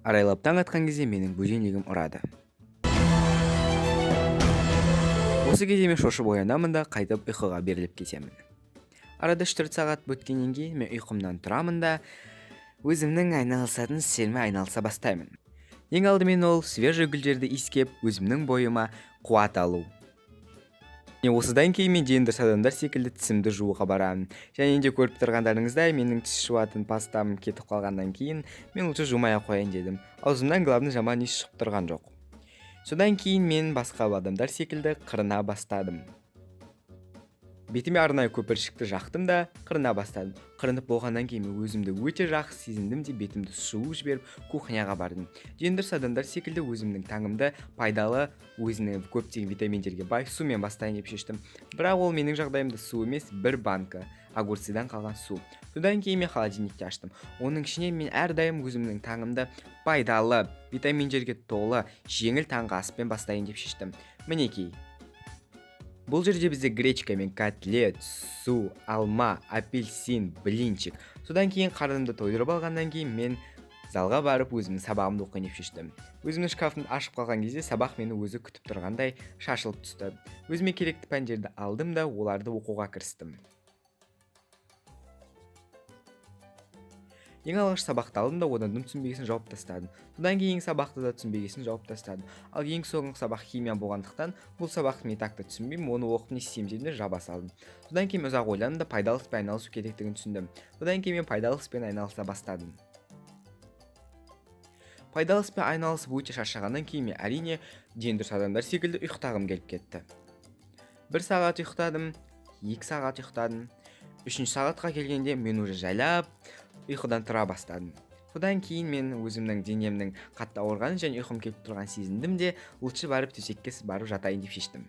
Арайлап таң атқан кезде менің бөжейлігім ұрады. Осы кезде мен шошып оянамын да қайтып ұйқыға беріліп кетемін. Арада 3-4 сағат өткеннен кейін мен ұйқымнан тұрамын да өзімнің айналысатын істеріме айналыса бастаймын. Ең алдымен ол свежий гүлдерді иіскеп, өзімнің бойыма қуат алу. Осыдан кейін мен жеңдір адамдар секілді тісімді жууға барамын. Және де көріп тұрғандарыңыздай, менің тіс жуатын пастам кетіп қалғаннан кейін мен лучше жумай-ақ қояйын дедім. Аузымнан главный жаман иіс шығып тұрған жоқ. Содан кейін мен басқа адамдар секілді қырына бастадым. Бетіме арнайы көпіршікті жақтым да қырына бастадым. Қырынып болғаннан кейін мен өзімді өте жақсы сезіндім де бетімді жуып жіберіп кухняға бардым. Жеңдір адамдар секілді өзімнің таңымды пайдалы, өзіне көптеген витаминдерге бай сумен бастайын деп шештім. Бірақ ол менің жағдайымда су емес, бір банка огурцыдан қалған су. Содан кейін мен холодильникті аштым. Оның ішіне мен әрдайым өзімнің таңымды пайдалы, витаминдерге толы, жеңіл таңғы аспен бастайын деп шештім. Мінекей. Бұл жерде бізде гречкамен котлет, су, алма, апельсин, блинчик. Содан кейін қарнымды тойдырып алғаннан кейін мен залға барып өзімнің сабағымды оқайын деп шештім. Өзімнің шкафымды ашып қалған кезде сабақ мені өзі күтіп тұрғандай шашылып түсті. Өзіме керекті пәндерді алдым да оларды оқуға кірістім. Ең алғаш сабақты алдым да одан түсінбегесін жауып тастадым. Содан кейін сабақты да түсінбегесін жауып тастадым. Ал ең соңғы сабақ химия болғандықтан бұл сабақты мен такта түсінбеймін, оны оқып не істеймін дедім де жаба салдым. Содан кейін ұзақ ойландым да пайдалы іспен айналысу керектігін түсіндім. Содан кейін мен пайдалы іспен айналыса бастадым. Пайдалы іспен айналысып өте шаршағаннан кейін мен әрине жеңдір адамдар секілді ұйықтағым келіп кетті. 1 сағат ұйықтадым, 2 сағат ұйықтадым. 3 сағатқа келгенде мен уже жайлап ұйқыдан тұра бастадым. Содан кейін мен өзімнің денемнің қатты ауырғанын және ұйқым келіп тұрған сезіндім де лучше барып төсекке барып жатайын деп шештім.